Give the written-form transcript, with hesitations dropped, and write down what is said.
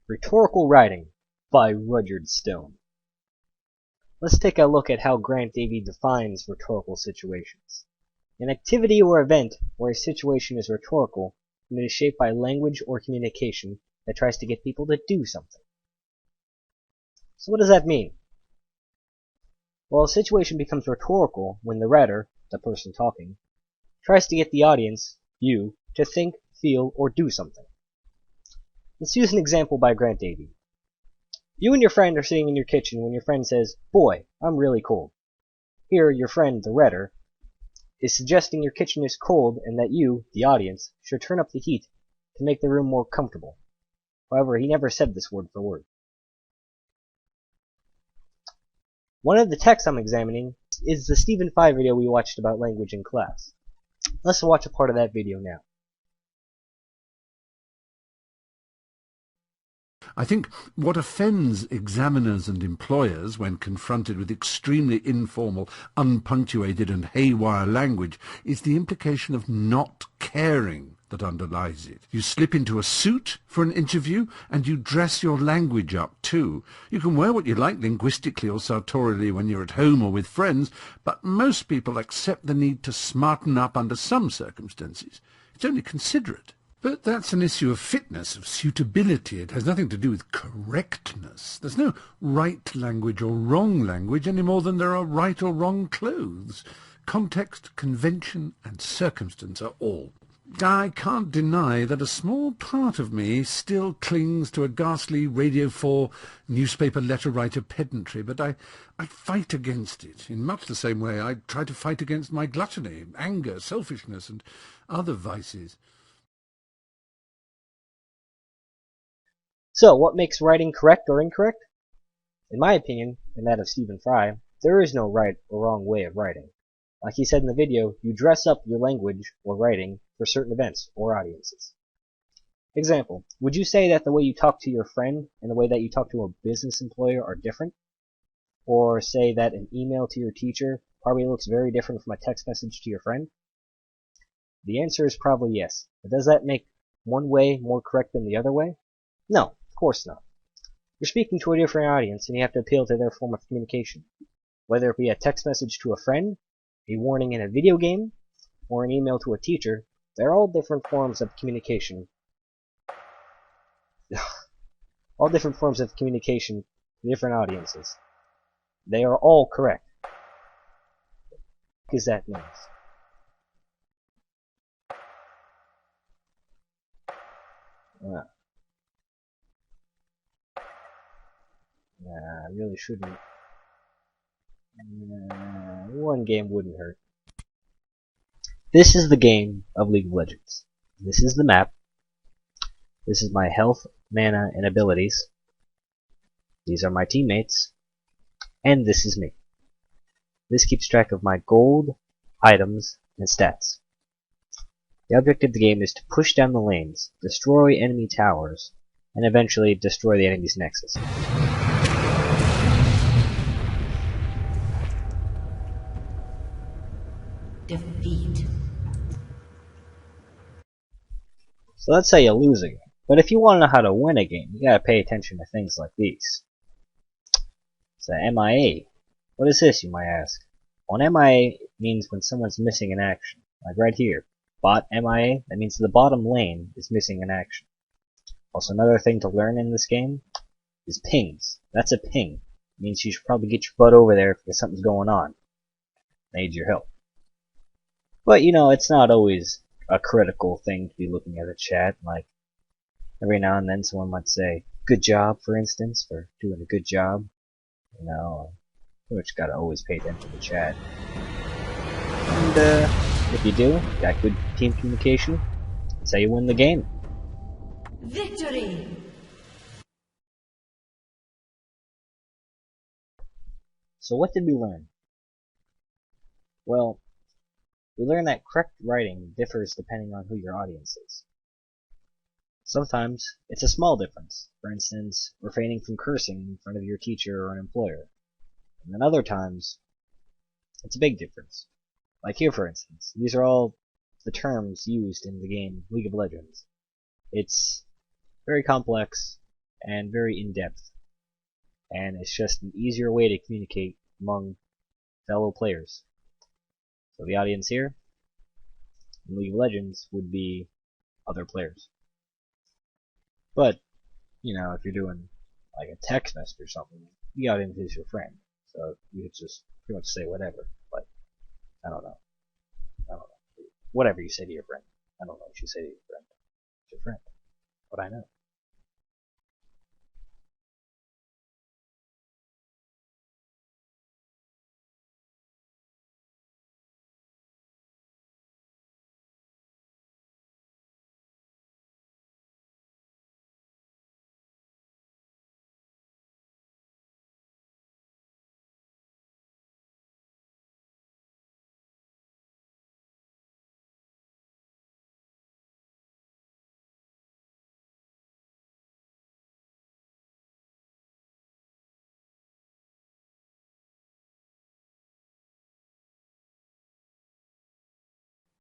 Rhetorical Writing by Rudyard Stone. Let's take a look at how Grant Davy defines rhetorical situations. An activity or event where a situation is rhetorical and it is shaped by language or communication that tries to get people to do something. So what does that mean? Well, a situation becomes rhetorical when the writer, the person talking, tries to get the audience, you, to think, feel, or do something. Let's use an example by Grant Davy. You and your friend are sitting in your kitchen when your friend says, "Boy, I'm really cold." Here, your friend, the reader, is suggesting your kitchen is cold and that you, the audience, should turn up the heat to make the room more comfortable. However, he never said this word for word. One of the texts I'm examining is the Stephen Fry video we watched about language in class. Let's watch a part of that video now. I think what offends examiners and employers when confronted with extremely informal, unpunctuated and haywire language is the implication of not caring that underlies it. You slip into a suit for an interview and you dress your language up too. You can wear what you like linguistically or sartorially when you're at home or with friends, but most people accept the need to smarten up under some circumstances. It's only considerate. But that's an issue of fitness, of suitability. It has nothing to do with correctness. There's no right language or wrong language any more than there are right or wrong clothes. Context, convention, and circumstance are all. I can't deny that a small part of me still clings to a ghastly Radio 4 newspaper letter writer pedantry, but I fight against it in much the same way I try to fight against my gluttony, anger, selfishness, and other vices. So, what makes writing correct or incorrect? In my opinion, and that of Stephen Fry, there is no right or wrong way of writing. Like he said in the video, you dress up your language or writing for certain events or audiences. Example, would you say that the way you talk to your friend and the way that you talk to a business employer are different? Or say that an email to your teacher probably looks very different from a text message to your friend? The answer is probably yes. But does that make one way more correct than the other way? No, of course not. You're speaking to a different audience and you have to appeal to their form of communication. Whether it be a text message to a friend, a warning in a video game, or an email to a teacher, they're all different forms of communication. All different forms of communication to different audiences. They are all correct. What does that mean? I really shouldn't. One game wouldn't hurt. This is the game of League of Legends. This is the map. This is my health, mana, and abilities. These are my teammates. And this is me. This keeps track of my gold, items, and stats. The object of the game is to push down the lanes, destroy enemy towers, and eventually destroy the enemy's nexus. Defeat. So that's how you lose a game. But if you want to know how to win a game, you gotta pay attention to things like these. So MIA. What is this, you might ask? Well, an MIA means when someone's missing in action. Like right here. Bot MIA, that means the bottom lane is missing in action. Also, another thing to learn in this game is pings. That's a ping. It means you should probably get your butt over there if something's going on. Need your help. But, you know, it's not always a critical thing to be looking at a chat. Like, every now and then someone might say, "Good job," for instance, for doing a good job. You know, pretty much gotta always pay attention to the chat. And, if you do, got good team communication, that's how you win the game. Victory! So what did we learn? Well, we learned that correct writing differs depending on who your audience is. Sometimes it's a small difference, for instance, refraining from cursing in front of your teacher or an employer. And then other times, it's a big difference. Like here, for instance, these are all the terms used in the game League of Legends. It's very complex, and very in-depth. And it's just an easier way to communicate among fellow players. So the audience here in League of Legends would be other players. But, you know, if you're doing like a text message or something, the audience is your friend. So you could just pretty much say whatever. But I don't know. Whatever you say to your friend. I don't know what you say to your friend. It's your friend. But I know.